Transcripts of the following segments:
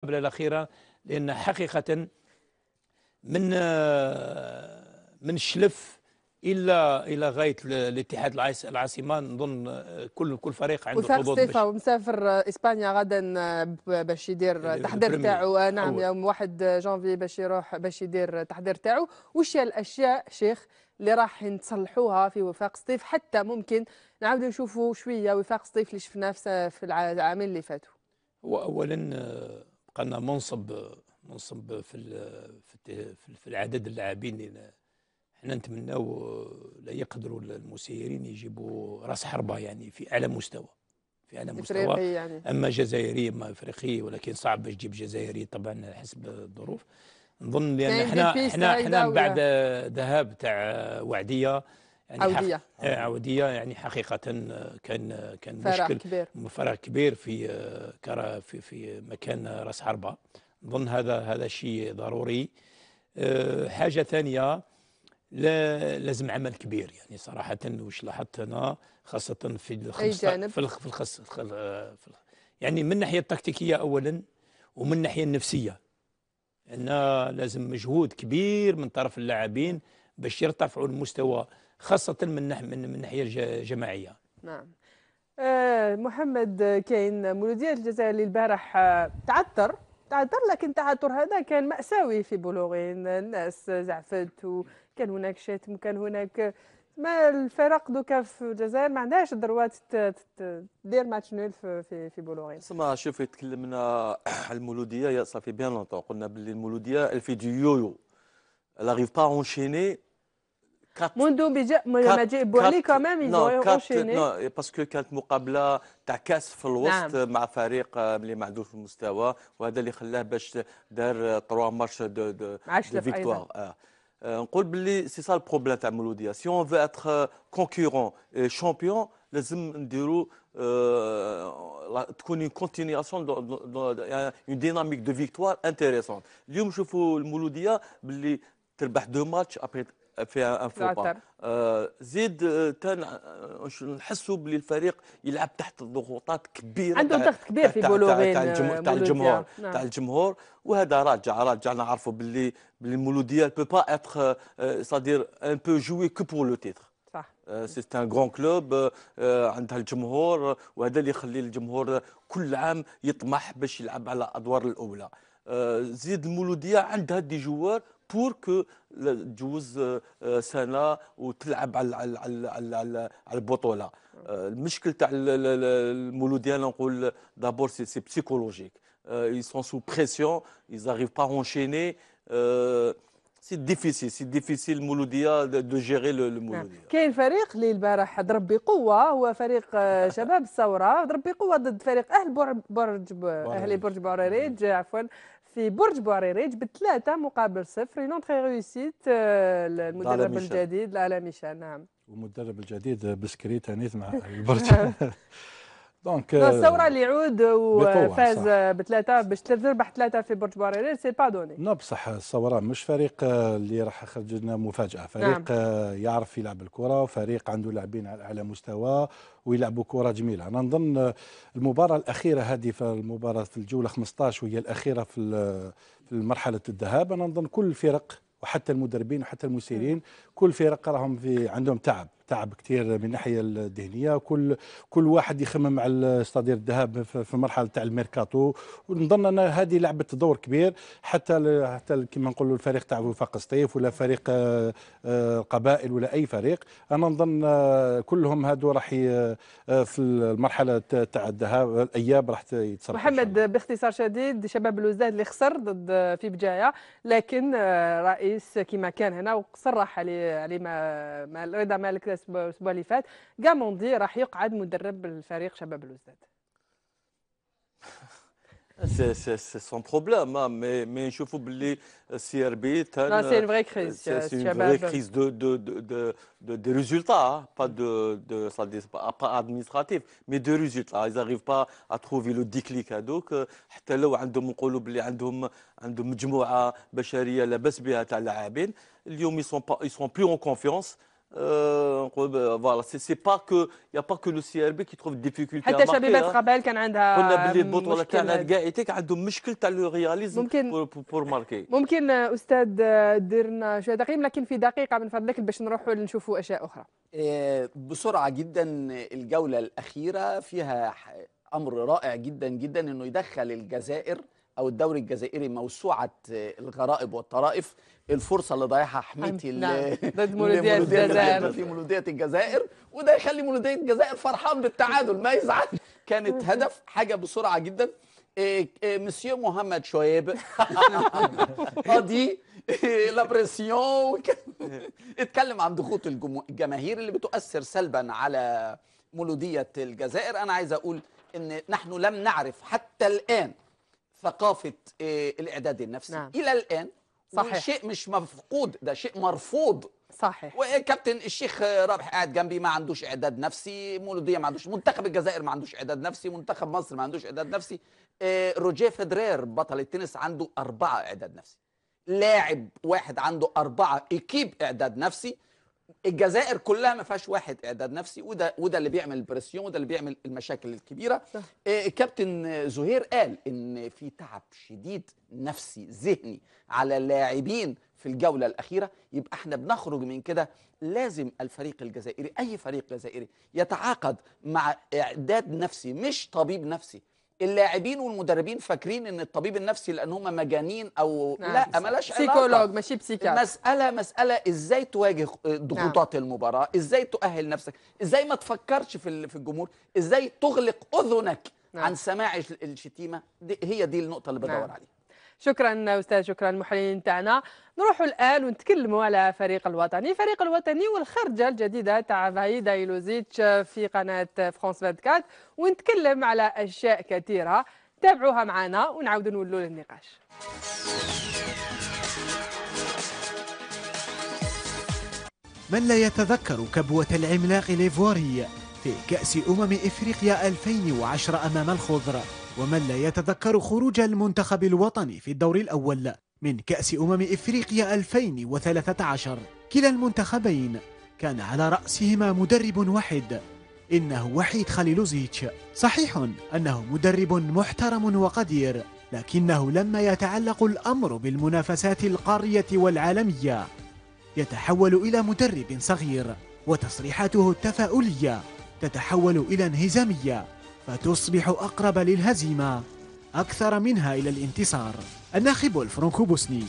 قبل الأخيرة، لأن حقيقة من من الشلف إلى غاية الاتحاد العاصمة. نظن كل فريق عنده وفاق الحظوظ ستيفا باش ومسافر اسبانيا غدا باش يدير تحضير البريمير تاعو. نعم، أول. يوم 1 جانفي باش يروح باش يدير تحضير تاعو. وش هي الاشياء شيخ اللي راح نصلحوها في وفاق سطيف حتى ممكن نعاودوا نشوفوا شويه وفاق سطيف اللي شفناه في العامين اللي فاتوا؟ هو أولا بقى منصب في العدد اللاعبين. احنا نتمناو لا يقدروا المسيرين يجيبوا راس حربة يعني في اعلى مستوى، افريقي يعني. اما جزائري اما افريقي، ولكن صعب باش تجيب جزائري طبعا حسب الظروف. نظن لان كاين دي بيست احنا هيدا من بعد ولا ذهاب تاع وعديه يعني عوديه؟ عوديه يعني حقيقه كان فراغ مشكل، كبير. فراغ كبير في في مكان راس حربة. نظن هذا شيء ضروري. حاجه ثانيه، لازم عمل كبير يعني صراحة. وش لاحظت أنا خاصة في اي الخمسة جانب؟ يعني من الناحية التكتيكية أولا، ومن الناحية النفسية، أن لازم مجهود كبير من طرف اللاعبين باش يرتفعوا المستوى، خاصة من الناحية الجماعية. نعم. محمد، كاين مولودية الجزائر اللي البارح تعثر، لكن التعثر هذا كان مأساوي في بلوغين. الناس زعفت وكان هناك شتم، كان هناك ما الفرق دوكا في الجزائر ما عندهاش الدروات دير ماتش نول في بلوغين. سما شوف تكلمنا على المولوديه صافي بيان لونتون قلنا باللي المولوديه elle fait du yo-yo, elle n'arrive pas à enchaîner منذ ما جاء بوعلي كمان ils ont enchaîné. باسكو كانت مقابله تاع كاس في الوسط نعم. مع فريق اللي ما عندوش المستوى، وهذا اللي خلاه باش دار 3 ماتش دو فيكتوار. نقول باللي سي سا البروبليم تاع مولوديه. سي اون فو اتر كونكورون شامبيون لازم نديروا تكون اون كونتينياسيون اون ديناميك دو فيكتوار انتيريسون. اليوم شوفوا المولوديه باللي تربح 2 ماتش ابري فيها ان فوبا. زيد نحسوا باللي الفريق يلعب تحت ضغوطات كبيره، عنده ضغط كبير في بلوغين تاع الجمهور. وهذا راجع نعرفوا باللي المولوديه بو با اتر صادير ان بو جوي كو بور لو تيتر. صح. سي ان غران كلوب عندها الجمهور، وهذا اللي يخلي الجمهور كل عام يطمح باش يلعب على الادوار الاولى. زيد المولوديه عندها دي جوار بور كو تجوز سنه وتلعب على البطوله. المشكل تاع المولوديه نقول دابور سي بسيكولوجيك. ils sont sous pression, ils n'arrivent pas à enchaîner. سي ديفيسيل المولوديه دو جيري لو مولوديه. كاين فريق اللي البارح ضرب بقوه، هو فريق شباب الثوره، ضرب بقوه ضد فريق اهلي برج بوعريريج، عفوا في برج بوعريريج ب3 مقابل 0. اون تري ريوسيت المدرب الجديد لالا ميشيل. نعم. والمدرب الجديد بسكري تانيث مع البرج. دونك الثوره اللي يعود وفاز ب3 باش تربح 3 في برج بوعريريج سي با دوني. نو بصح الثوره مش فريق اللي راح يخرج لنا مفاجاه، فريق يعرف يلعب الكره، وفريق عنده لاعبين على اعلى مستوى ويلعبوا كره جميله. انا نظن المباراه الاخيره هذه، في المباراه في الجوله 15 وهي الاخيره في مرحله الذهاب، انا نظن كل الفرق وحتى المدربين وحتى المسيرين كل فرق راهم عندهم تعب كثير من الناحيه الذهنيه. كل واحد يخمم على استادير الذهاب في المرحله تاع الميركاتو. ونظن ان هذه لعبت دور كبير حتى كما نقولوا الفريق تاع وفاق سطيف ولا فريق قبائل ولا اي فريق. انا نظن كلهم هادو راح في المرحله تاع الذهاب الاياب راح يتصرفوا. محمد، باختصار شديد، شباب الوزداد اللي خسر ضد في بجايه، لكن رئيس كما كان هنا وصرح عليه ما رضا مالك الاسبوع اللي فات، غاموندي راح يقعد مدرب الفريق شباب الوزداد. C'est son problème, mais نشوفوا باللي السي ار بي سي اون فري كريز. سي اون فري كريز de résultats, pas administratif, mais de résultats. Ils n'arrivent pas à trouver le déclic هذوك. حتى لو عندهم نقولوا باللي عندهم مجموعه بشريه لاباس بها تاع لاعبين، اليوم ils sont plus en confiance. Voilà, c'est pas que il y a pas que le CRB qui trouve des difficultés à حتى marquer. شبيبات قبل كان قلنا عندها باللي البطوله مشكل تاعنا هذا. كاع يتيك عندهم مشكل تاع لو رياليزم ممكن بور ماركي. ممكن استاذ دير لنا شويه تقييم، لكن في دقيقه من فضلك باش نروحوا نشوفوا اشياء اخرى. بسرعة جدا. الجولة الأخيرة فيها أمر رائع جدا جدا، إنه يدخل الجزائر أو الدوري الجزائري موسوعة الغرائب والطرائف. الفرصة اللي ضيعها حميتي نعم، ضد مولودية الجزائر في مولودية الجزائر، وده يخلي مولودية الجزائر فرحان بالتعادل ما يزعل. كانت هدف حاجة بسرعة جدا. مسيو محمد شويب قضي لا بريسيون، اتكلم عن ضغوط الجماهير اللي بتؤثر سلبا على مولودية الجزائر. أنا عايز أقول إن نحن لم نعرف حتى الآن ثقافة الإعداد النفسي. نعم. إلى الآن. صحيح. شيء مش مفقود، ده شيء مرفوض. صحيح. وكابتن الشيخ رابح قاعد جنبي ما عندوش اعداد نفسي، مولوديه ما عندوش، منتخب الجزائر ما عندوش اعداد نفسي، منتخب مصر ما عندوش اعداد نفسي. روجيه فيدرير بطل التنس عنده 4 اعداد نفسي، لاعب واحد عنده 4 اكيب اعداد نفسي. الجزائر كلها ما فيهاش واحد اعداد نفسي، وده اللي بيعمل البريسيون، وده اللي بيعمل المشاكل الكبيره. كابتن زهير قال ان في تعب شديد نفسي ذهني على اللاعبين في الجوله الاخيره. يبقى احنا بنخرج من كده، لازم الفريق الجزائري، اي فريق جزائري، يتعاقد مع اعداد نفسي مش طبيب نفسي. اللاعبين والمدربين فاكرين ان الطبيب النفسي لان هم مجانين او نعم. لا، ملاش علاقه. سيكولوج ماشي بسيكاتر. مساله ازاي تواجه ضغوطات المباراه، ازاي تؤهل نفسك، ازاي ما تفكرش في الجمهور، ازاي تغلق اذنك عن سماع الشتيمه. هي دي النقطه اللي بدور عليها. شكرا استاذ، شكرا المحللين تاعنا. نروحوا الان ونتكلموا على فريق الوطني والخرجه الجديده تاع فايدا ايلوزيتش في قناه فرانس 24، ونتكلم على اشياء كثيره. تابعوها معنا ونعاودوا نولوا للنقاش. من لا يتذكر كبوة العملاق الإيفواري في كأس إفريقيا 2010 أمام الخضر؟ ومن لا يتذكر خروج المنتخب الوطني في الدور الأول من كأس إفريقيا 2013؟ كلا المنتخبين كان على رأسهما مدرب واحد، إنه وحيد خليلوزيتش. صحيح أنه مدرب محترم وقدير، لكنه لما يتعلق الأمر بالمنافسات القارية والعالمية يتحول إلى مدرب صغير، وتصريحاته التفاؤلية تتحول إلى انهزامية، فتصبح أقرب للهزيمة أكثر منها إلى الانتصار. الناخب الفرنكو بوسني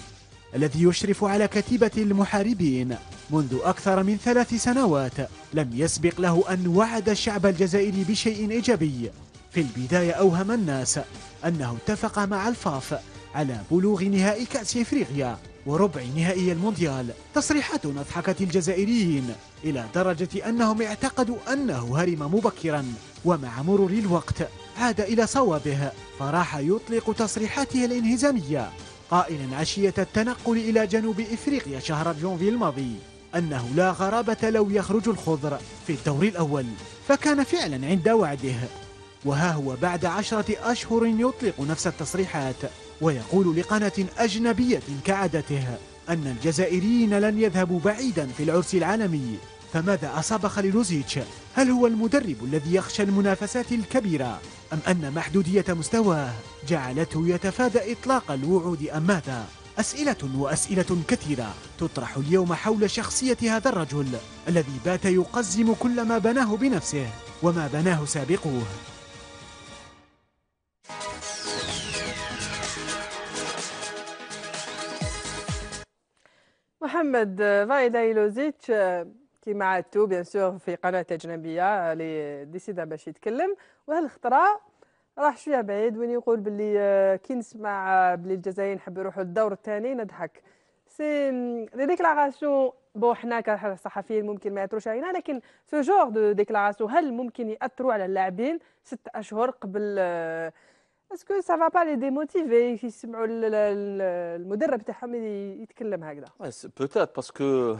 الذي يشرف على كتيبة المحاربين منذ أكثر من 3 سنوات لم يسبق له أن وعد الشعب الجزائري بشيء إيجابي. في البداية أوهم الناس أنه اتفق مع الفاف على بلوغ نهائي كأس إفريقيا وربع نهائي المونديال. تصريحات أضحكت الجزائريين إلى درجة أنهم اعتقدوا أنه هرم مبكرا، ومع مرور الوقت عاد إلى صوابه، فراح يطلق تصريحاته الانهزامية قائلا عشية التنقل إلى جنوب إفريقيا شهر جونفي الماضي أنه لا غرابة لو يخرج الخضر في الدور الأول، فكان فعلا عند وعده. وها هو بعد 10 أشهر يطلق نفس التصريحات ويقول لقناة أجنبية كعادته أن الجزائريين لن يذهبوا بعيدا في العرس العالمي. فماذا أصاب خليلوزيتش؟ هل هو المدرب الذي يخشى المنافسات الكبيرة، أم أن محدودية مستواه جعلته يتفادى إطلاق الوعود، أم ماذا؟ أسئلة وأسئلة كثيرة تطرح اليوم حول شخصية هذا الرجل الذي بات يقزم كل ما بناه بنفسه وما بناه سابقوه. محمد، فايدا ايلوزيتش كيما عادتو بيان سور في قناه اجنبيه اللي ديسيدا باش يتكلم، وهالخطره راح شويه بعيد وين يقول باللي كي نسمع باللي الجزائريين يحبوا يروحوا للدور الثاني نضحك. سي لي ديكلاراسيون بون حنا كصحفيين ممكن ما ياثروش علينا، لكن سو جور دو ديكلاراسيون هل ممكن ياثروا على اللاعبين 6 أشهر قبل؟ اسكو سا فا با لي ديموتيفي يسمعوا المدرب تاعهم يتكلم هكذا؟ Peut-être parce que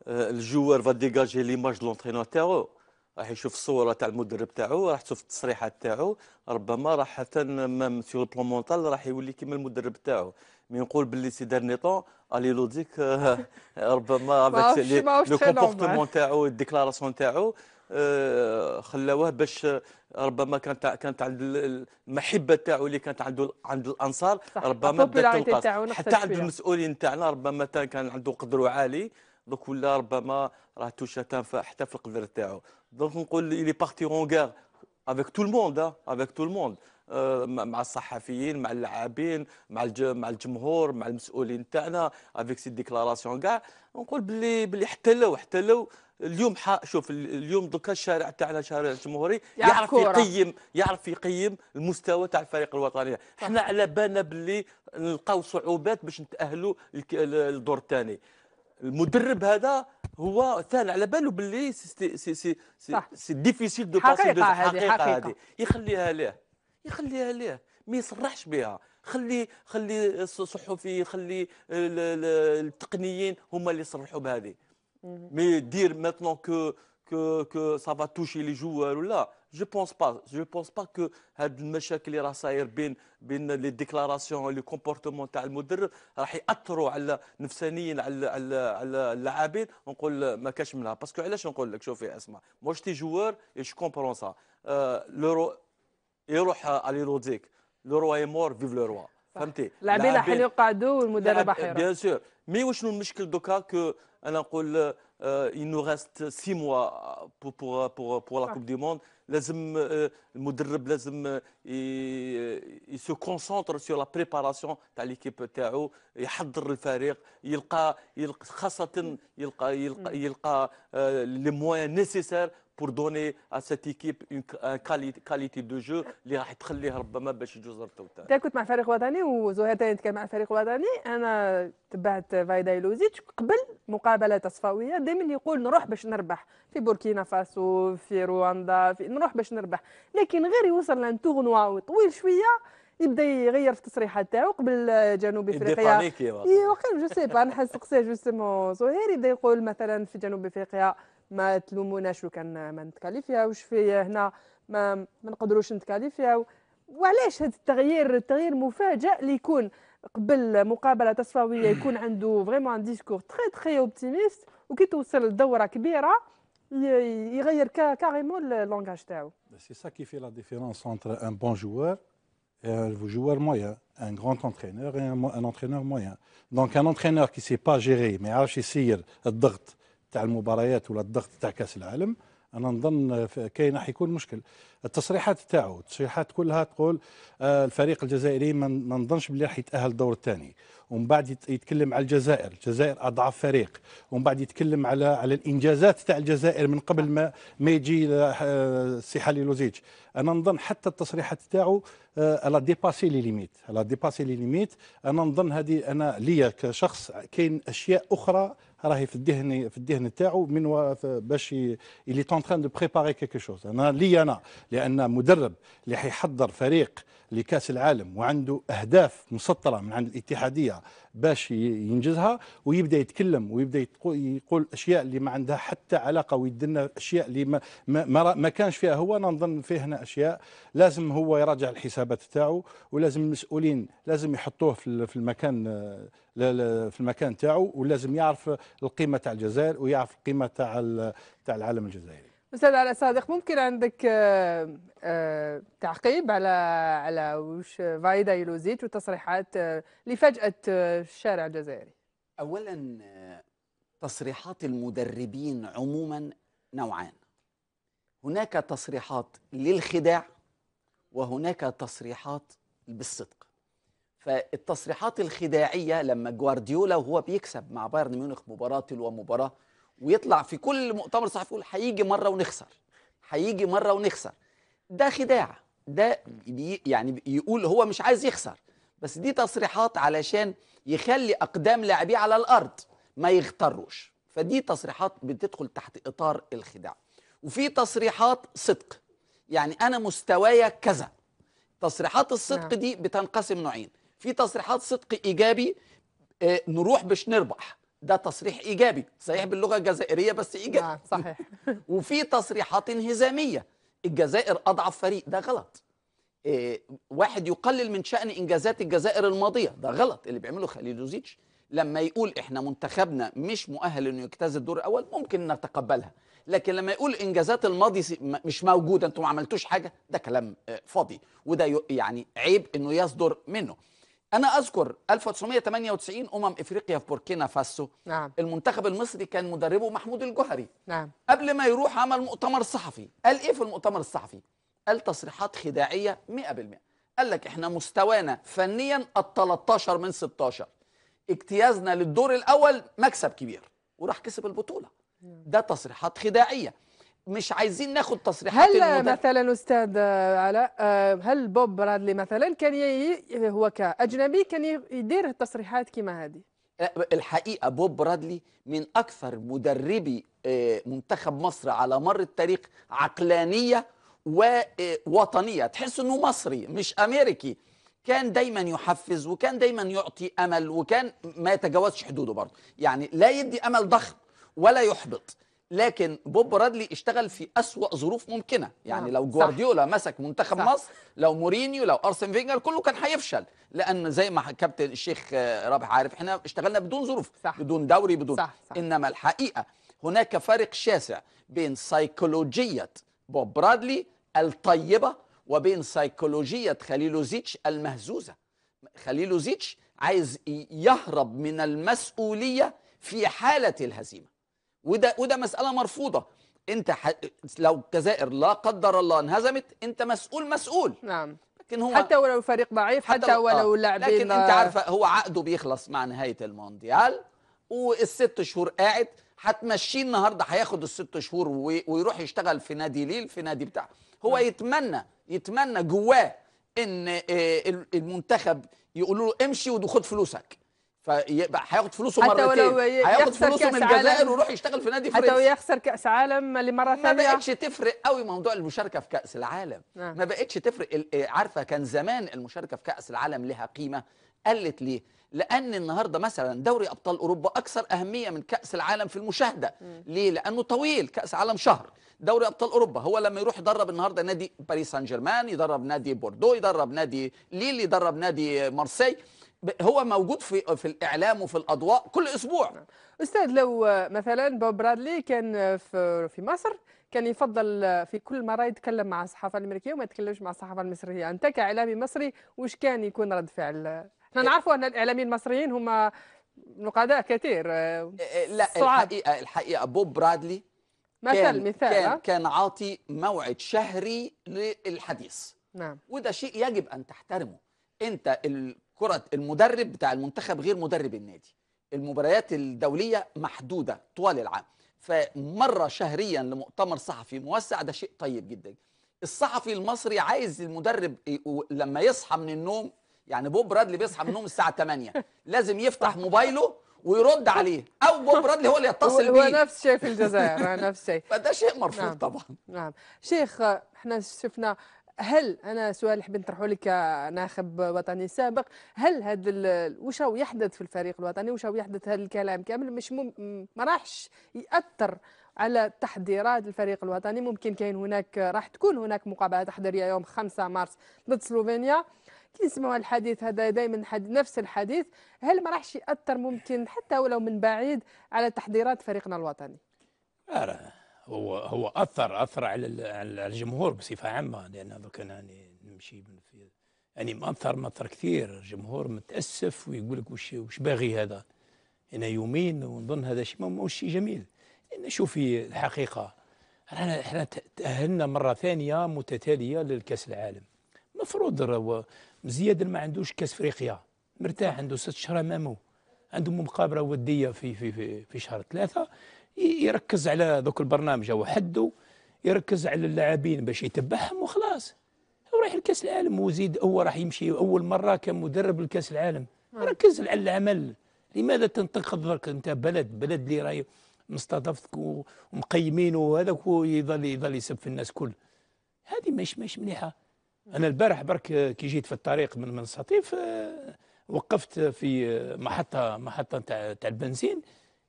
le joueur va dégager l'image de l'entraîneur تاعو. راح يشوف الصوره تاع المدرب تاعو، راح تشوف التصريحات تاعو، ربما راح حتى ميم سيغ البلون مونتال راح يولي كيما المدرب تاعو. مي نقول باللي سي ديرني طون الي لوديك ربما ما عرفتش لو تخي كومبورتمون تاعو الديكلاراسيون تاعو خلاوه باش ربما كانت عند المحبه تاعو اللي كانت عند الانصار صح. ربما بدات البوبولاريتي تنقص، تاعو حتى نقصت عند شويه. المسؤولين تاعنا ربما كان عنده قدر عالي، دوك ولا ربما راه توشا حتى في القدر تاعو. دونك نقول إلي بارتي اون غير افيك تو الموند، افيك تو الموند، مع الصحفيين، مع اللاعبين، مع الجمهور، مع المسؤولين تاعنا، افيك سي ديكلاراسيون كاع. نقول باللي حتى لو اليوم شوف اليوم دوكا الشارع تاعنا شارع الجمهوري يعرف يقيم المستوى تاع الفريق الوطني. حنا على بالنا باللي نلقاو صعوبات باش نتاهلوا للدور الثاني. المدرب هذا هو ثاني على باله باللي سي ديفيسيل دو باسي دو حقيقه هذه، يخليها ليه ما يصرحش بها. خلي الصحفي، خلي التقنيين هما اللي يصرحوا بهذه. مي دير ماتنون كو سا فا توشي لي جوار ولا جو بونس با كو هاد المشاكل اللي راه صاير بين لي ديكلاراسيون لي كومبورتمون تاع المدرب راح ياثروا على نفسانيا على اللاعبين. نقول ما كاش منها باسكو علاش نقول لك شوفي اسمع موش تي جوار اي جو كومبرون سا لو يروح علي روديك لو روا اي مور فيف لو روا فهمتي. اللاعبين راح يقعدوا والمدرب راح يروح بيان سور. مي وشنو المشكل دوكا كو انا نقول il nous reste 6 mois pour la Coupe du Monde. لازم المدرب لازم يسو كونسونتر سور لا بريباراسيون تاع ليكيب تاعو، يحضر الفريق، يلقى خاصه يلقى لي موان نيسيسير pour donner à cette équipe une qualité de jeu اللي راح تخليه ربما باش يجوز رتوتال. انت كنت مع فريق وطني وزهير تاني كان مع فريق وطني. انا تبعت فايدايلوزيتش قبل مقابله تصفويه دائما يقول نروح باش نربح في بوركينا فاسو في رواندا نروح باش نربح، لكن غير يوصل لان تورنوا طويل شويه يبدا يغير في التصريحات تاعو. قبل جنوب افريقيا وقيل جو سي با نحس قصيه جوستومون زهير يبدا يقول مثلا في جنوب افريقيا ما تلوموناش لو كان ما نتكاليفياوش في هنا ما نقدروش نتكاليفياو. وعلاش هذا التغيير مفاجئ اللي يكون قبل مقابله تصفويه يكون عنده فريمون ان ديسكور تري اوبتيميست وكي توصل لدوره كبيره يغير كاريمون اللونغاج تاعو. سي سا كي في لا ديفيرونس انتر ان بون جوار et un joueur moyen, un grand entraîneur et un entraîneur moyen. Donc un entraîneur qui ne sait pas gérer mais يعرفش يسير الضغط تاع المباريات ولا الضغط تاع كاس العالم، انا نظن كاين راح يكون مشكل. التصريحات كلها تقول الفريق الجزائري ما نظنش بلي راح يتاهل الدور الثاني، ومن بعد يتكلم على الجزائر اضعف فريق، ومن بعد يتكلم على الانجازات تاع الجزائر من قبل ما يجي السي حليلوزيتش. انا نظن حتى التصريحات تاعو الا ديباسي لي ليميت. انا نظن هذه انا ليا كشخص كاين اشياء اخرى راهي في الذهن تاعو من باش اللي تون تران دو بريباري كيكو شوز. انا لان مدرب اللي حيحضر فريق لكاس العالم وعنده اهداف مسطره من عند الاتحاديه باش ينجزها، ويبدا يتكلم ويبدا يقول اشياء اللي ما عندها حتى علاقه، ويدنا اشياء اللي ما كانش فيها هو. انا نظن فيه هنا اشياء لازم هو يراجع الحسابات تاعو، ولازم المسؤولين لازم يحطوه في المكان تاعو، ولازم يعرف القيمه تاع الجزائر ويعرف القيمه تاع العالم الجزائري. استاذ علاء صادق، ممكن عندك تعقيب على وش فايدايلوزيتش وتصريحات اللي فاجأت الشارع الجزائري؟ اولا تصريحات المدربين عموما نوعان، هناك تصريحات للخداع وهناك تصريحات بالصدق. فالتصريحات الخداعيه لما جوارديولا وهو بيكسب مع بايرن ميونخ مباراه تلو مباراه ويطلع في كل مؤتمر صحفي يقول هيجي مره ونخسر، ده خداع، ده يعني يقول هو مش عايز يخسر، بس دي تصريحات علشان يخلي اقدام لاعبيه على الارض ما يغتروش. فدي تصريحات بتدخل تحت اطار الخداع. وفي تصريحات صدق، يعني انا مستوايا كذا. تصريحات الصدق دي بتنقسم نوعين، في تصريحات صدق ايجابي نروح باش نربح، ده تصريح ايجابي صحيح باللغه الجزائريه بس ايجابي. نعم صحيح. وفي تصريحات انهزاميه، الجزائر اضعف فريق، ده غلط. واحد يقلل من شأن انجازات الجزائر الماضيه، ده غلط اللي بيعمله خليلوزيتش. لما يقول احنا منتخبنا مش مؤهل انه يجتاز الدور الاول ممكن نتقبلها، لكن لما يقول انجازات الماضي مش موجوده، انتم ما عملتوش حاجه، ده كلام فاضي، وده يعني عيب انه يصدر منه. انا اذكر 1998 افريقيا في بوركينا فاسو. نعم. المنتخب المصري كان مدربه محمود الجوهري. نعم. قبل ما يروح عمل مؤتمر صحفي، قال ايه في المؤتمر الصحفي؟ قال تصريحات خداعيه 100%. قال لك احنا مستوانا فنيا ال 13 من 16، اجتيازنا للدور الاول مكسب كبير، وراح كسب البطوله. ده تصريحات خداعيه، مش عايزين ناخد تصريحات هل مثلا استاذ علاء، هل بوب برادلي مثلا كان هو كاجنبي كان يدير تصريحات كما هذه؟ الحقيقه بوب برادلي من اكثر مدربي منتخب مصر على مر التاريخ عقلانيه ووطنيه، تحس انه مصري مش امريكي. كان دايما يحفز وكان دايما يعطي امل، وكان ما يتجاوزش حدوده برضه، يعني لا يدي امل ضخم ولا يحبط. لكن بوب برادلي اشتغل في أسوأ ظروف ممكنة، يعني لو جوارديولا مسك منتخب مصر، لو مورينيو، لو أرسن فينجر، كله كان هيفشل، لأن زي ما كابتن الشيخ رابح عارف احنا اشتغلنا بدون ظروف، بدون دوري، بدون إنما الحقيقة هناك فرق شاسع بين سيكولوجية بوب برادلي الطيبة وبين سيكولوجية خليلوزيتش المهزوزة. خليلوزيتش عايز يهرب من المسؤولية في حالة الهزيمة، وده مسألة مرفوضة. انت لو الجزائر لا قدر الله انهزمت انت مسؤول. نعم. لكن هو حتى ولو فريق ضعيف، حتى ولو لاعبين، لكن انت عارفه هو عقده بيخلص مع نهاية المونديال، والست شهور قاعد، هتمشيه النهارده هياخد الست شهور ويروح يشتغل في نادي ليل، في نادي بتاعه. هو يتمنى جواه ان المنتخب يقولوا له امشي وخد فلوسك، فيبقى هياخد فلوسه مرتين، هياخد فلوسه من الجزائر ويروح يشتغل في نادي فرنسي، حتى ويخسر كأس عالم لمرة ثانية. ما بقتش تفرق قوي موضوع المشاركة في كأس العالم. ما بقتش تفرق. عارفة كان زمان المشاركة في كأس العالم لها قيمة، قلت ليه؟ لأن النهاردة مثلا دوري أبطال أوروبا أكثر أهمية من كأس العالم في المشاهدة. ليه؟ لأنه طويل، كأس عالم شهر. دوري أبطال أوروبا هو لما يروح يدرب النهاردة نادي باريس سان جيرمان، يدرب نادي بوردو، يدرب نادي ليل، يدرب نادي مارسي، هو موجود في الإعلام وفي الأضواء كل أسبوع. أستاذ، لو مثلا بوب برادلي كان في مصر كان يفضل في كل مرة يتكلم مع الصحافة الأمريكية وما يتكلمش مع الصحافة المصرية، أنت كإعلامي مصري وش كان يكون رد فعل؟ احنا نعرفوا أن الإعلاميين المصريين هم نقداء كثير. لا، الحقيقة بوب برادلي كان عاطي موعد شهري للحديث. نعم. وده شيء يجب أن تحترمه. أنت المدرب بتاع المنتخب غير مدرب النادي، المباريات الدولية محدودة طوال العام، فمرة شهريا لمؤتمر صحفي موسع ده شيء طيب جدا. الصحفي المصري عايز المدرب لما يصحى من النوم، يعني بوب برادلي بيصحى من النوم الساعة 8 لازم يفتح موبايله ويرد عليه، او بوب برادلي هو اللي يتصل بيه. هو نفس الشيء في الجزائر، نفس الشيء. فده شيء مرفوض. نعم. طبعا. نعم. شيخ، احنا شفنا، هل انا سؤال حبيت نطرحه لك كناخب وطني سابق، هل هذا وش راهو يحدث في الفريق الوطني، وش راهو يحدث هذا الكلام كامل مش ما راحش ياثر على تحضيرات الفريق الوطني؟ ممكن كاين هناك، راح تكون هناك مقابله تحضيريه يوم 5 مارس ضد سلوفينيا، كي نسمعوا الحديث هذا دائما نفس الحديث، هل ما راحش ياثر ممكن حتى ولو من بعيد على تحضيرات فريقنا الوطني؟ هو اثر على الجمهور بصفه عامه، لان هذا كان يعني نمشي في يعني مأثر كثير. الجمهور متاسف ويقول لك وش باغي هذا هنا يومين، ونظن هذا شيء مش شيء جميل. لان شوفي الحقيقه احنا تاهلنا مره ثانيه متتاليه للكاس العالم. المفروض مزياد ما عندوش كاس افريقيا، مرتاح، عنده 6 شهور امامه، عنده مقابله وديه في شهر 3، يركز على ذوك البرنامج او حده، يركز على اللاعبين باش يتبعهم وخلاص. هو رايح لكاس العالم وزيد، هو راح يمشي اول مره كمدرب لكاس العالم، ركز على العمل. لماذا تنتقد انت بلد اللي راهي مستضافتك ومقيمينه وهذاك يظل يسب في الناس كل هذه مش مليحه. انا البارح برك كي جيت في الطريق من سطيف، وقفت في محطه تاع البنزين،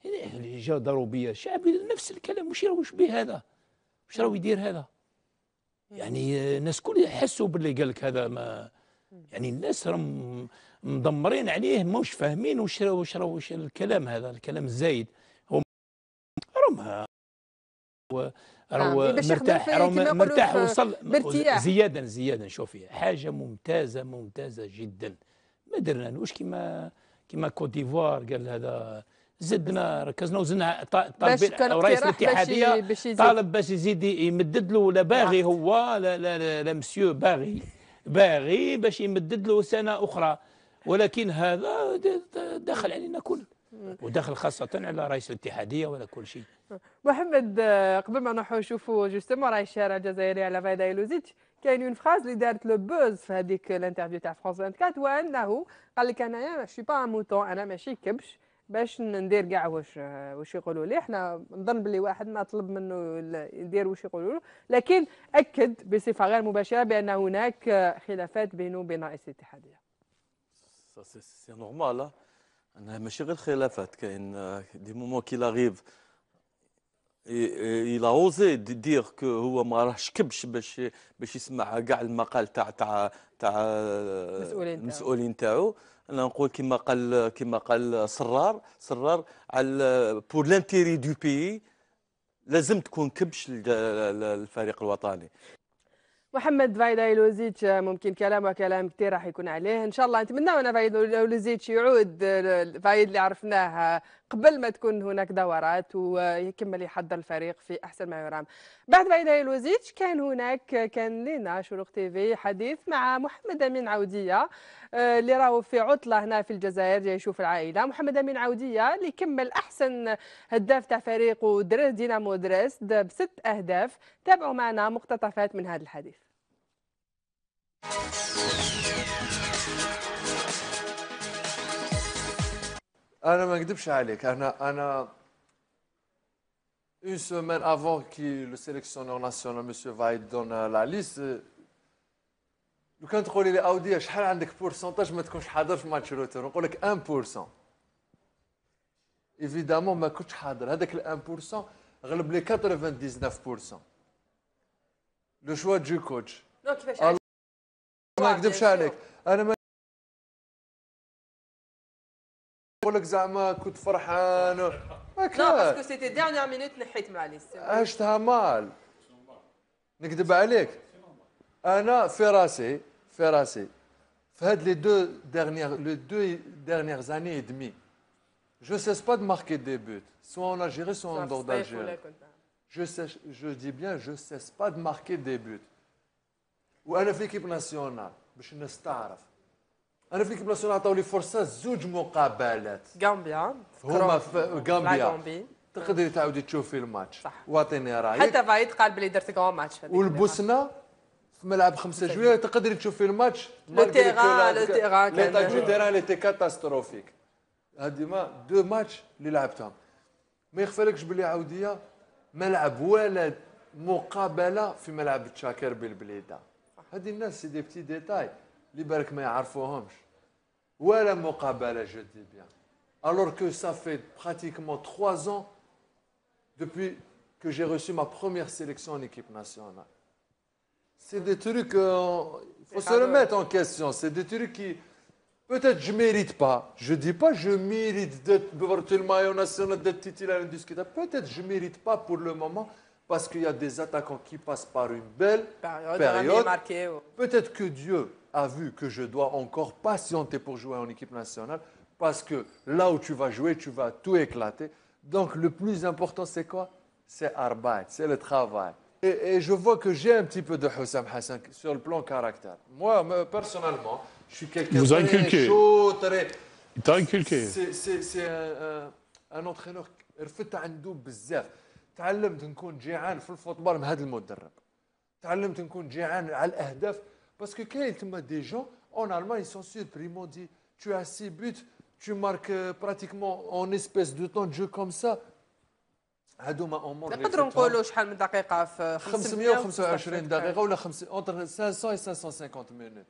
اللي جا ضربوا بيا الشعب نفس الكلام. وش به هذا؟ واش راهو يدير هذا؟ يعني الناس كل يحسوا باللي قال لك هذا. ما يعني الناس راهم مدمرين عليه، ماوش فاهمين وش الكلام هذا، الكلام الزايد. هو راهم راهو باش يخدم مرتاح، كما راهو يقولوا مرتاح وصل بارتياح. زيادا شوفي حاجه ممتازه جدا. ما درنا واش كيما كوت ديفوار قال هذا، زدنا ركزنا وزدنا طالبين رئيس الاتحاديه طالب باش يزيد يمدد له، ولا باغي هو لا مسيو باغي باش يمدد له سنه اخرى، ولكن هذا دخل علينا كل، ودخل خاصه على رئيس الاتحاديه ولا كل شيء. محمد، قبل ما نروحوا نشوفوا جوستومون راهي الشارع الجزائري على فايدا ايلوزيتش، كاين اون فراز اللي دارت لو بوز في هذيك الانترفيو تاع فرانس 24، وانه قال لك انايا شي با ان موتون، انا ماشي كبش باش ندير كاع واش يقولوا لي. احنا نظن باللي واحد ما طلب منه يدير واش يقولوا له، لكن اكد بصفه غير مباشره بان هناك خلافات بينه وبين رئيس الاتحاديه. سي نورمال. انا ماشي غير خلافات، كاين دي مومون كي لاغيف il a osé dire que هو ما راهش كبش باش يسمع كاع المقال تاع المسؤولين تاعو. انا نقول كما قال سرار على بور لانتيري دو بيي لازم تكون كبش الفريق الوطني. محمد فايدا ايلوزيتش، ممكن كلام كثير راح يكون عليه ان شاء الله. نتمنى ان فايدا ايلوزيتش يعود الفايد اللي عرفناه قبل ما تكون هناك دورات، ويكمل يحضر الفريق في احسن ما يرام. بعد فايدا ايلوزيتش كان لنا شروق تي في حديث مع محمد امين عوديه، اللي راهو في عطله هنا في الجزائر جاي يشوف العائله. محمد امين عوديه اللي كمل احسن هداف تاع فريقه دينامو دريسد ب6 اهداف. تابعوا معنا مقتطفات من هذا الحديث. انا ما نكذبش عليك، انا une semaine avant que le sélectionneur national monsieur Vaïd donne la liste، لو كان تقولي لي اوديه شحال عندك بورسونتاج ما تكونش حاضر في ماتش روتور، نقول لك 1%. ايفيدامون ما كنتش حاضر، هذاك ال 1% غلب لي 99%. لو شوا دو كوتش. كيفاش ما نكذبش عليك، انا ما نقول لك زعما كنت فرحان. لا باسكو سيتي ديرنيير مينوت نحيت مع ليست. عشتها مال. نكذب عليك، انا في راسي في هاد لي دو ديرنيير اني اي دمي je cesse pas de marquer des buts soit en Algérie soit en dehors d'Algérie. je dis bien je cesse pas de marquer des buts. وانا في ليكيب ناسيونال باش الناس تعرف، انا في ليكيب ناسيونال عطاو لي فرصه زوج مقابلات. غامبيا هما في غامبيا تقدري تعاودي تشوفي الماتش واعطيني رايك. حتى فايد قال بلي درت كون ماتش. والبوسنه في ملعب 5 جويلية تقدري تشوفي الماتش. لو تيغان ليتا دو تيران ليتي كاتاستروفيك. هادي ما دو ماتش اللي لعبتهم ما يخفالكش بلي عوديه ما لعب ولا مقابله في ملعب تشاكر بالبليده. هذه الناس سي دي بتي ديتاي اللي بالك ما يعرفوهمش. ولا مقابله جو دي بيان alors que ça fait pratiquement 3 ans depuis que j'ai reçu ma première sélection en équipe nationale. C'est des trucs il faut se remettre en question. C'est des trucs qui peut-être je mérite pas. Je dis pas je mérite d'être porter le maillot national, d'être titulaire indiscutable. Peut-être je mérite pas pour le moment parce qu'il y a des attaquants qui passent par une belle période. Peut-être que Dieu a vu que je dois encore patienter pour jouer en équipe nationale parce que là où tu vas jouer, tu vas tout éclater. Donc le plus important c'est quoi? C'est Arbeit, c'est le travail. Et je vois que j'ai un petit peu de Houssam Hassan sur le plan caractère. Moi, personnellement, je suis quelqu'un de très chaud, très... T'as inculqué. C'est un entraîneur رفدت عنده بزاف. تعلمت نكون جيعان في الفوتبال مع هذا المدرب. تعلمت نكون جيعان على الاهداف باسكو كاين تما دي جون en Allemagne ils sont surpris, ils m'ont dit tu as 6 buts, tu marques pratiquement en espèce de temps de jeu comme ça. هادوما امور نقدروا نقولوا شحال من دقيقه في 525 دقيقه ولا entre 500 et 550 minutes.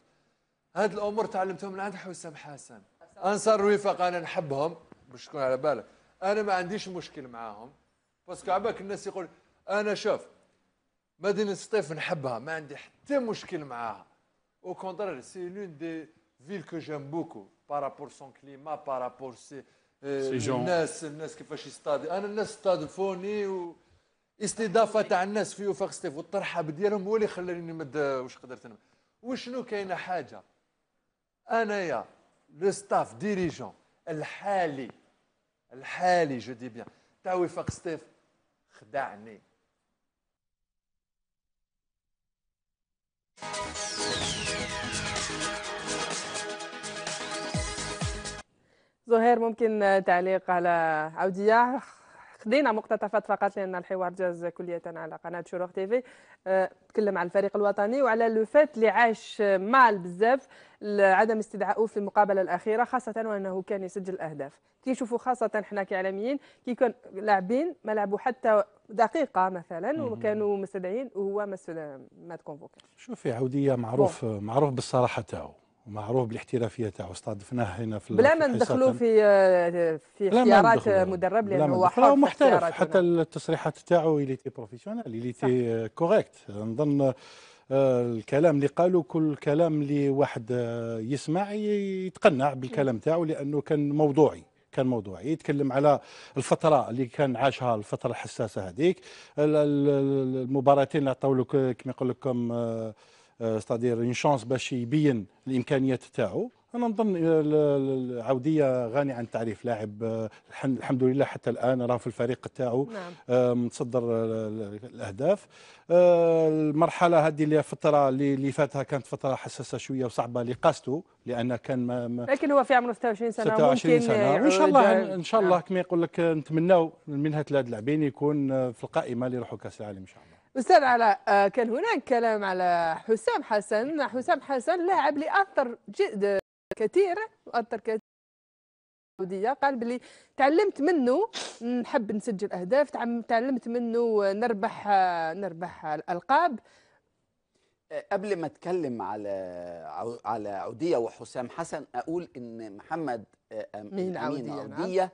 هاد الامور تعلمتهم من عند حسام حسن. انصار الوفاق انا نحبهم باش تكون على بالك. انا ما عنديش مشكل معاهم، باسكو عباك الناس يقول انا شوف مدينه سطيف نحبها ما عندي حتى مشكل معاها، او كونترير سي لون دي فيل كو جيم بوكو بارابور سون كليما بارابور سي الناس كيفاش يستادي، انا الناس استضافوني واستضافه تاع الناس في وفاق سطيف والترحاب ديالهم هو اللي خلاني نمد واش قدرت نمد. وشنو كاينه حاجه انايا لو ستاف ديريجون الحالي جو دي بيان تاع وفاق سطيف خدعني. زهير ممكن تعليق على عودية؟ خدينا مقتطفات فقط لأن الحوار جاز كلية على قناة شروق تيفي. تكلم على الفريق الوطني وعلى لو فات اللي عاش مال بزاف عدم استدعائه في المقابلة الأخيرة، خاصة وأنه كان يسجل أهداف. كي نشوفوا خاصة احنا كإعلاميين كي كان لاعبين ما لعبوا حتى دقيقة مثلا وكانوا مستدعين وهو ما تكونفوكاش. شوفي عودية معروف بالصراحة تاعو ومعروف بالاحترافيه تاعو، استضفناه هنا في بلا ما ندخلوا في اختيارات مدرب لانه هو حر محترف، حتى التصريحات تاعو اللي تي بروفيسيونيل اللي تي كوريكت. نظن الكلام اللي قالوا كل كلام اللي واحد يسمع يتقنع بالكلام تاعو، لانه كان موضوعي يتكلم على الفتره اللي كان عاشها، الفتره الحساسه هذيك، المباراتين اللي عطاو له كما يقول لكم ستادير اون شانس باش يبين الامكانيات تاعو. انا نظن العوديه غني عن التعريف، لاعب الحمد لله حتى الان راه في الفريق تاعو متصدر الاهداف. المرحله هذه اللي الفتره اللي فاتها كانت فتره حساسه شويه وصعبه لقاسته، لان كان لكن هو في عمره 26 سنه 26 ممكن سنه، وان شاء الله كما يقول لك نتمناو من هاد اللاعبين يكون في القائمه اللي يروحوا كاس العالم ان شاء الله. أستاذ علاء، كان هناك كلام على حسام حسن لاعب اللي أثر كثير العودية، قال بلي تعلمت منه نحب نسجل أهداف، تعلمت منه نربح الألقاب. قبل ما أتكلم على عودية وحسام حسن أقول إن محمد أمين عودية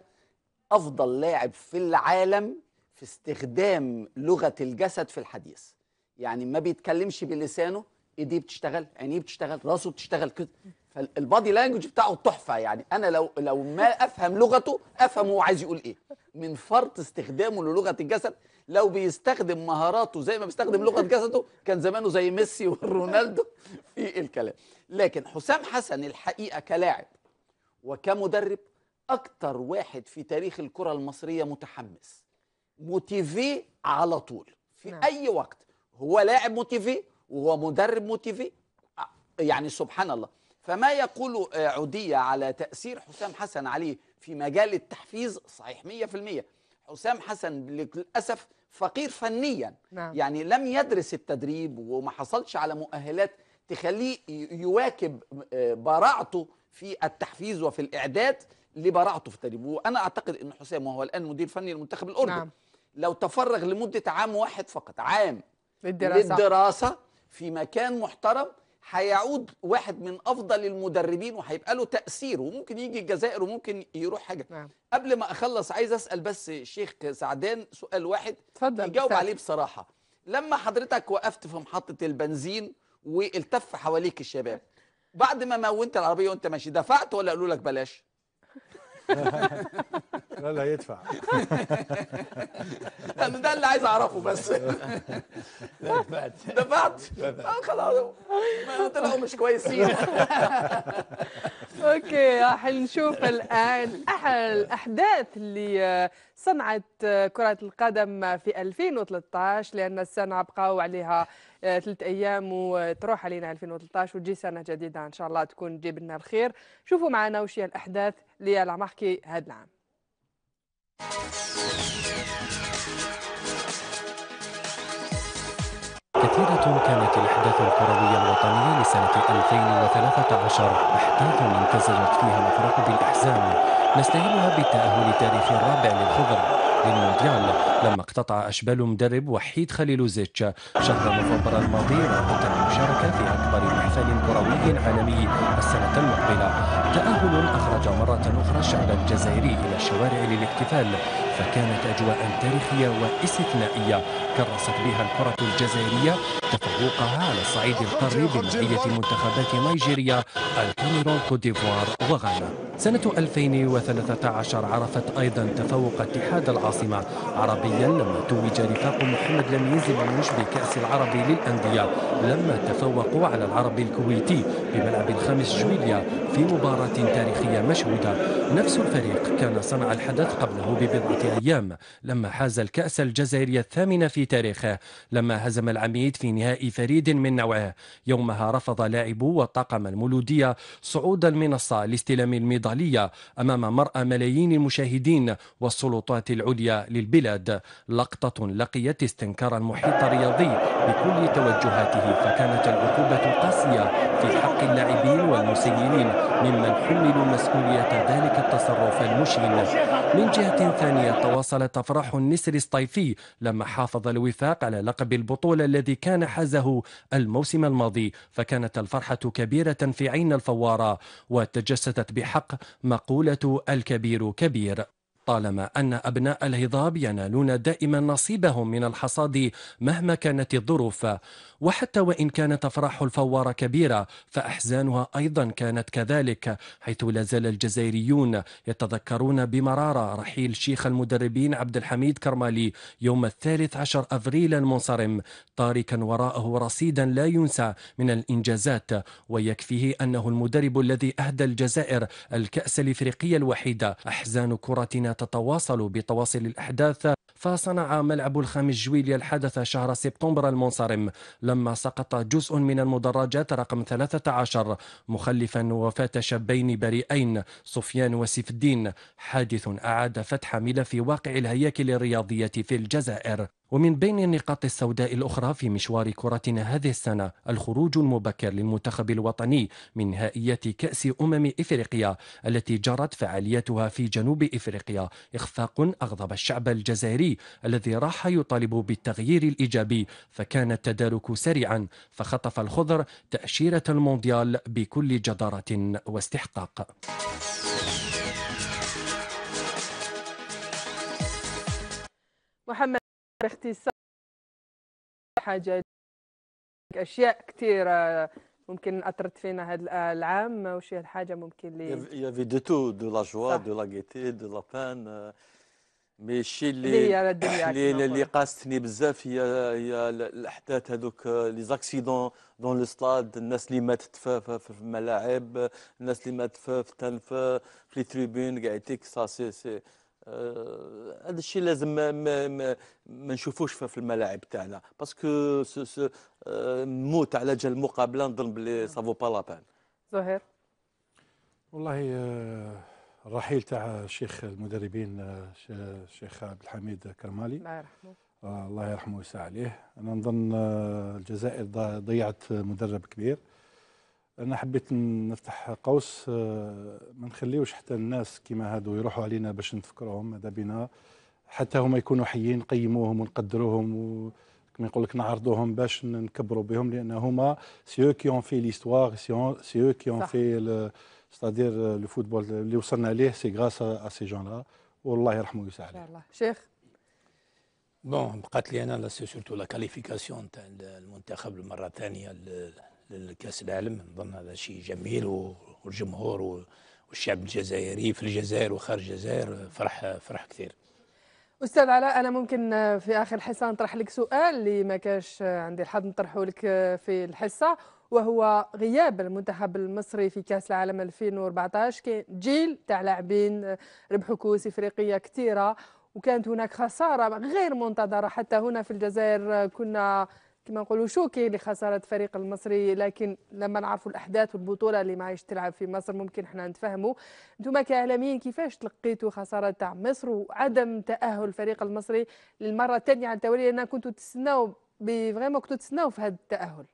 أفضل لاعب في العالم في استخدام لغة الجسد في الحديث. يعني ما بيتكلمش بلسانه، ايديه بتشتغل، عينيه بتشتغل، راسه بتشتغل كده، فالبادي لانجوج بتاعه تحفه. يعني انا لو ما افهم لغته افهم هو عايز يقول ايه من فرط استخدامه للغه الجسد. لو بيستخدم مهاراته زي ما بيستخدم لغه جسده كان زمانه زي ميسي ورونالدو في الكلام. لكن حسام حسن الحقيقه كلاعب وكمدرب اكتر واحد في تاريخ الكره المصريه متحمس، موتيفي على طول في اي وقت. هو لاعب موتيفي وهو مدرب موتيفي، يعني سبحان الله. فما يقول عودية على تأثير حسام حسن عليه في مجال التحفيز صحيح 100%. حسام حسن للأسف فقير فنيا، يعني لم يدرس التدريب وما حصلش على مؤهلات تخليه يواكب براعته في التحفيز وفي الإعداد لبراعته في التدريب. وأنا أعتقد أن حسام وهو الآن مدير فني لمنتخب الأردن لو تفرغ لمدة عام واحد فقط، عام للدراسة في مكان محترم، هيعود واحد من أفضل المدربين وهيبقى له تأثير، وممكن يجي الجزائر وممكن يروح حاجة. قبل ما أخلص عايز أسأل بس شيخ سعدان سؤال واحد يجاوب عليه بصراحة. لما حضرتك وقفت في محطة البنزين والتف حواليك الشباب، بعد ما مونت العربية وانت ماشي دفعت ولا قالوا لك بلاش؟ لا يدفع. انا ده اللي عايز اعرفه بس. دفعت خلاص ما طلعوا مش كويسين. اوكي، راح نشوف الان احد الاحداث اللي صنعت كرة القدم في 2013، لان السنة بقاو عليها 3 ايام وتروح علينا 2013 وتجي سنة جديدة ان شاء الله تكون تجيب لنا الخير. شوفوا معنا وش هي الاحداث اللي لا ماركي هذا العام. كثيرة كانت الأحداث الكروية الوطنية لسنة 2013، أحداث امتزجت فيها الأفراح بالأحزان نستهلها بالتأهل التاريخي الرابع للخضر للمونديال لما اقتطع أشبال مدرب وحيد خليلوزيتش شهر نوفمبر الماضي رغبة المشاركة في أكبر محفل كروي عالمي السنة المقبلة. تأهل أخرج مرة أخرى الشعب الجزائري إلى الشوارع للاحتفال، فكانت أجواء تاريخية واستثنائية كرست بها الكرة الجزائرية تفوقها على الصعيد القاري بمعية منتخبات نيجيريا، الكاميرون، كوت ديفوار وغانا. سنة 2013 عرفت أيضا تفوق اتحاد العاصمة عربيا لما توج رفاق محمد لميز بنوش بكأس العربي للأندية لما تفوقوا على العربي الكويتي بملعب الخامس جويليا في مباراة تاريخية مشهودة. نفس الفريق كان صنع الحدث قبله ببضعة أيام لما حاز الكأس الجزائري الثامن في تاريخه لما هزم العميد في نهائي فريد من نوعه. يومها رفض لاعبو وطاقم المولودية صعود المنصة لاستلام الميدالية أمام مرأى ملايين المشاهدين والسلطات العليا للبلاد. لقطة لقيت استنكار المحيط الرياضي بكل توجهاته، فكانت العقوبة قاسية في حق اللاعبين والمسيرين ممن حملوا مسؤولية ذلك التصرف المشين. من جهة ثانية تواصلت أفراح النسر الصيفي لما حافظ الوفاق على لقب البطولة الذي كان حازه الموسم الماضي، فكانت الفرحة كبيرة في عين الفوارة وتجسدت بحق مقولة الكبير كبير. طالما أن أبناء الهضاب ينالون دائما نصيبهم من الحصاد مهما كانت الظروف، وحتى وإن كانت أفراح الفوار كبيرة فأحزانها أيضا كانت كذلك، حيث لا زال الجزائريون يتذكرون بمرارة رحيل شيخ المدربين عبد الحميد كرمالي يوم 13 أفريل المنصرم، تاركا وراءه رصيدا لا ينسى من الإنجازات، ويكفيه أنه المدرب الذي أهدى الجزائر الكأس الإفريقية الوحيدة. أحزان كرتنا تتواصل بتواصل الأحداث، فصنع ملعب الخامس جويليا الحدث شهر سبتمبر المنصرم لما سقط جزء من المدرجات رقم 13 مخلفا وفاة شابين بريئين سفيان وسيف الدين، حادث أعاد فتح ملف واقع الهياكل الرياضية في الجزائر. ومن بين النقاط السوداء الأخرى في مشوار كرتنا هذه السنة الخروج المبكر للمنتخب الوطني من نهائيات كأس إفريقيا التي جرت فعاليتها في جنوب إفريقيا، إخفاق أغضب الشعب الجزائري الذي راح يطالب بالتغيير الإيجابي، فكان التدارك سريعا فخطف الخضر تأشيرة المونديال بكل جدارة واستحقاق. محمد، باختصار حاجة أشياء كثيرة ممكن أثرت فينا هذا العام، وش هي الحاجة ممكن Il y avait de tout, de la joie, صح. de la gaieté, de la peine. مي الشيء اللي هي الدنيا اللي قاستني بزاف هي الاحداث هذوك لي زاكسيدون دون لو ستاد، الناس اللي ماتت في الملاعب، الناس اللي ماتت في لي تريبون كاع تيك سا سي هذا الشيء لازم ما نشوفوش في الملاعب تاعنا، باسكو موت على جال المقابله نظن بلي سافو با لا بان. زهير. والله الرحيل تاع شيخ المدربين الشيخ عبد الحميد كرمالي الله يرحمه، الله يرحمه ويسع عليه. انا نظن الجزائر ضيعت مدرب كبير. انا حبيت نفتح قوس، ما نخليوش حتى الناس كيما هادو يروحوا علينا باش نتفكروهم، ماذا بينا حتى هما يكونوا حيين نقيموهم ونقدروهم كما يقول لك نعرضوهم باش نكبروا بهم، لان هما سي او كي اون في ليستوار، سي او كي اون في ستادير لو فوتبول اللي وصلنا ليه، سي غراس ا سي جون لا، والله يرحمه ويسع عليه. الله. شيخ. بون بقات لي انا سورتو لا كاليفيكاسيون تاع المنتخب المره الثانيه للكاس العالم، نظن هذا شيء جميل، والجمهور والشعب الجزائري في الجزائر وخارج الجزائر فرح كثير. أستاذ علاء، أنا ممكن في آخر الحصة نطرح لك سؤال اللي ما كاش عندي الحظ نطرحه لك في الحصة، وهو غياب المنتخب المصري في كأس العالم 2014. كاين جيل تاع لاعبين ربحوا كؤوس إفريقية كثيرة، وكانت هناك خسارة غير منتظرة حتى هنا في الجزائر، كنا كما نقولوا شوكي لخسارة الفريق المصري، لكن لما نعرفوا الأحداث والبطولة اللي ما عايش تلعب في مصر ممكن احنا نتفهموا. انتم كإعلاميين كيفاش تلقيتوا خسارة تاع مصر وعدم تأهل الفريق المصري للمرة الثانية على التوالي، لأن كنتوا تستناو فريمون كنتوا تستناو في هذا التأهل؟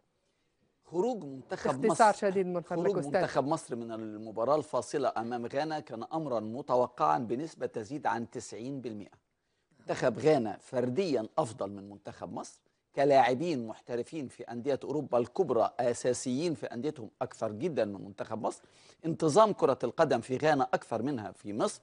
خروج منتخب باختصار مصر شديد من فضلك خروج أستاذ. منتخب مصر من المباراة الفاصلة أمام غانا كان أمرا متوقعا بنسبة تزيد عن 90%. منتخب غانا فرديا أفضل من منتخب مصر، كلاعبين محترفين في أندية أوروبا الكبرى أساسيين في أنديتهم أكثر جدا من منتخب مصر، انتظام كرة القدم في غانا أكثر منها في مصر،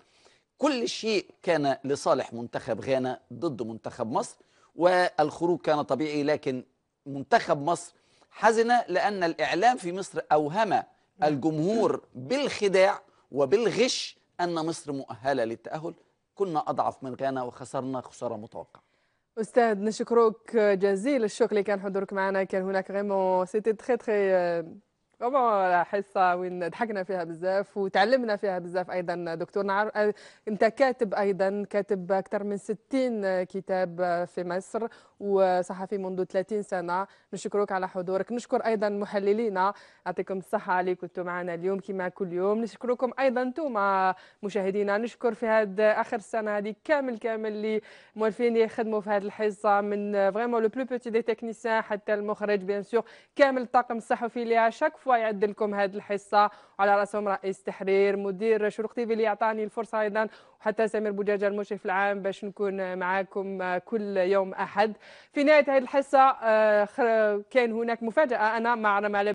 كل شيء كان لصالح منتخب غانا ضد منتخب مصر، والخروج كان طبيعي. لكن منتخب مصر حزن لأن الإعلام في مصر أوهم الجمهور بالخداع وبالغش أن مصر مؤهلة للتأهل. كنا أضعف من غانا وخسرنا خسارة متوقعة. أستاذ نشكرك جزيل الشكر اللي كان حضورك معنا. كان هناك غيمون سيتي تخي تخي طبعا حصة وين ضحكنا فيها بزاف وتعلمنا فيها بزاف. أيضا دكتور نعرف أنت كاتب، أيضا كاتب أكثر من 60 كتاب في مصر وصحفي منذ 30 سنة. نشكرك على حضورك. نشكر أيضا محللينا، يعطيكم الصحة علي كنتوا معنا اليوم كما كل يوم. نشكركم أيضا أنتم مشاهدينا. نشكر في هذا آخر السنة هذه كامل اللي موالفين يخدموا في هذه الحصة، من فريمون لو بلو بوتي دي تكنيسيان حتى المخرج بيان سور، كامل الطاقم الصحفي اللي شاك فوا يعد لكم هذه الحصة، وعلى راسهم رئيس تحرير مدير شروق تيفي اللي يعطاني الفرصة أيضا، وحتى سمير بوجاجة المشرف العام باش نكون معاكم كل يوم أحد. في نهاية هذه الحصة كان هناك مفاجأة. أنا مع رمال